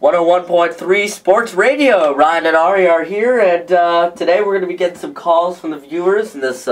101.3 Sports Radio. Ryan and Ari are here, and today we're going to be getting some calls from the viewers in this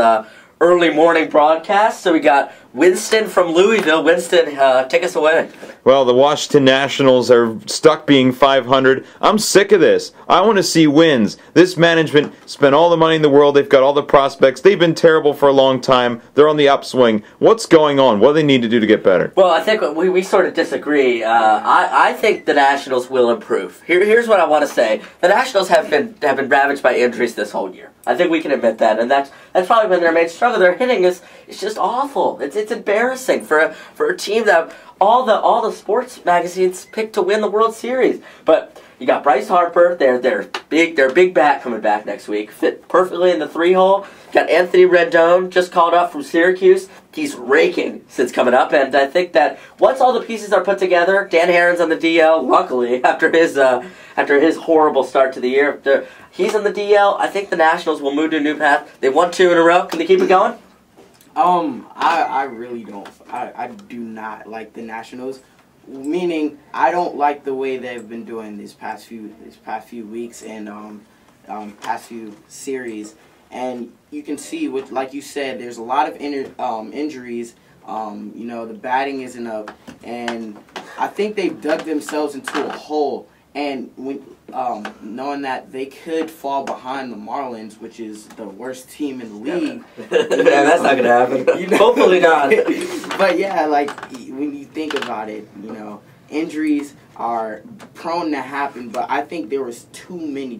early morning broadcast. So we got Winston from Louisville. Winston, take us away. Well, the Washington Nationals are stuck being 500. I'm sick of this. I want to see wins. This management spent all the money in the world. They've got all the prospects. They've been terrible for a long time. They're on the upswing. What's going on? What do they need to do to get better? Well, I think we sort of disagree. I think the Nationals will improve. Here's what I want to say. The Nationals have been ravaged by injuries this whole year. I think we can admit that, and that's probably been their main struggle. Their hitting is just awful. It's embarrassing for a team that all the sports magazines picked to win the World Series. But you got Bryce Harper, their big bat coming back next week, fit perfectly in the 3-hole. Got Anthony Rendon just called up from Syracuse. He's raking since coming up, and I think that once all the pieces are put together, Dan Herron's on the DL. Luckily, after his horrible start to the year, he's on the DL. I think the Nationals will move to a new path. They won 2 in a row. Can they keep it going? I really don't. I do not like the Nationals. Meaning, I don't like the way they've been doing these past few weeks and past few series. And you can see, with like you said, there's a lot of injuries. The batting isn't up, and I think they've dug themselves into a hole. And when knowing that they could fall behind the Marlins, which is the worst team in the league. Yeah, that's not gonna happen. Hopefully not. But yeah, like when you think about it, injuries are prone to happen, but I think there was too many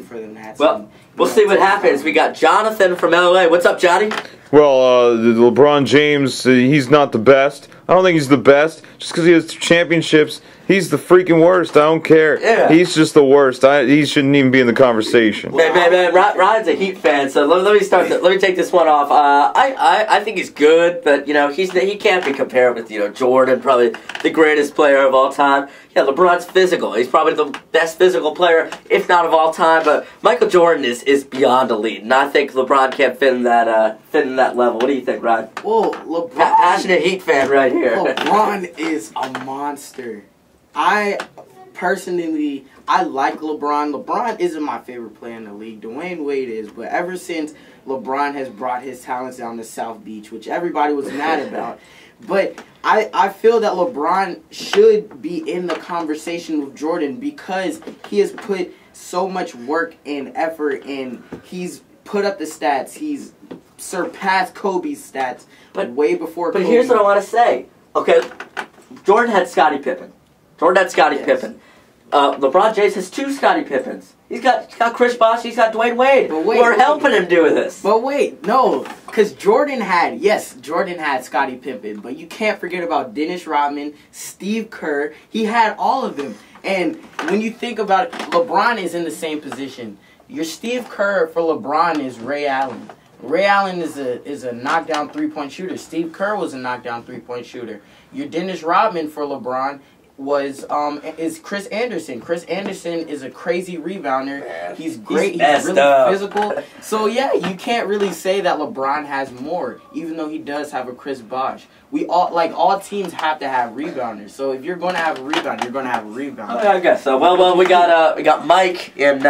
for the Nats. Well, we'll see what happens. We got Jonathan from LA. What's up, Johnny? Well, LeBron James, he's not the best. I don't think he's the best. Just because he has 2 championships, he's the freaking worst. I don't care. Yeah. He's just the worst. He shouldn't even be in the conversation. Man, Ryan's a Heat fan, so let me take this one off. I think he's good, but he can't be compared with Jordan, probably the greatest player of all time. Yeah, LeBron's physical. He's probably the best physical player, if not of all time. But Michael Jordan is beyond elite, and I think LeBron can't fit in that level. What do you think, Ryan? Well, LeBron, passionate Heat fan right here. LeBron is a monster. I personally like LeBron. LeBron isn't my favorite player in the league. Dwayne Wade is, but ever since LeBron has brought his talents down to South Beach, which everybody was mad about, but I feel that LeBron should be in the conversation with Jordan because he has put so much work and effort in. He's put up the stats. He's surpassed Kobe's stats, but way before Kobe. But here's what I want to say. Okay, Jordan had Scottie Pippen. Pippen. LeBron James has 2 Scottie Pippens. He's got Chris Bosh, he's got Dwayne Wade. We're helping him do this. But wait, no, because Jordan had Scottie Pippen, but you can't forget about Dennis Rodman, Steve Kerr. He had all of them. And when you think about it, LeBron is in the same position. Your Steve Kerr for LeBron is Ray Allen. Ray Allen is a knockdown 3-point shooter. Steve Kerr was a knockdown 3-point shooter. Your Dennis Rodman for LeBron is Chris Anderson. Chris Anderson is a crazy rebounder. Man, he's great. He's really physical. So yeah, you can't really say that LeBron has more, even though he does have a Chris Bosh. All teams have to have rebounders. So if you're going to have a rebounder, you're going to have a rebounder. Oh, yeah, I guess so. Well, we got Mike in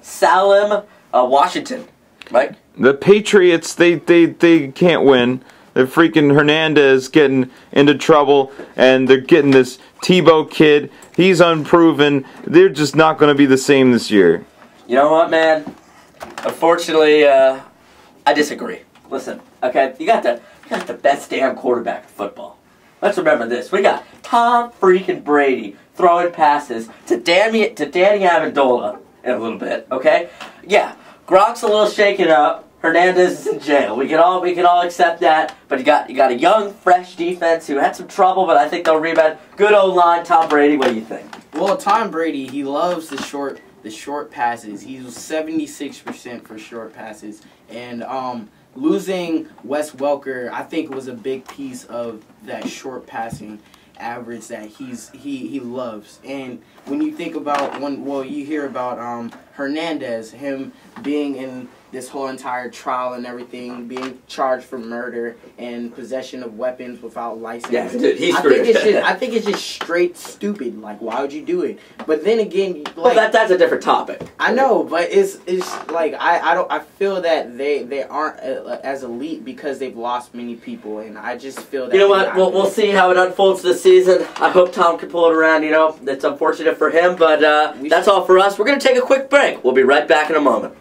Salem, Washington. Mike. The Patriots, they can't win. They're freaking Hernandez getting into trouble, and they're getting this Tebow kid. He's unproven. They're just not going to be the same this year. You know what, man? Unfortunately, I disagree. Listen, okay, you got the best damn quarterback in football. Let's remember this. We got Tom freaking Brady throwing passes to Danny Amendola in a little bit, okay? Yeah, Gronk's a little shaken up. Hernandez is in jail. We can all accept that. But you got a young, fresh defense who had some trouble, but I think they'll rebound. Good old line, Tom Brady. What do you think? Well, Tom Brady, he loves the short passes. He's 76% for short passes, and losing Wes Welker, I think, was a big piece of that short passing average that he loves. And when you think about you hear about Hernandez, him being in this whole entire trial and everything, being charged for murder and possession of weapons without license. Yeah, dude, he's screwed. I think it's just straight stupid. Like, why would you do it? But then again, like, well, that's a different topic. I know, but it's like I feel that they aren't as elite because they've lost many people, and I just feel that. You know what? We'll see how it unfolds this season. I hope Tom can pull it around. You know, it's unfortunate for him, but that's all for us. We're gonna take a quick break. We'll be right back in a moment.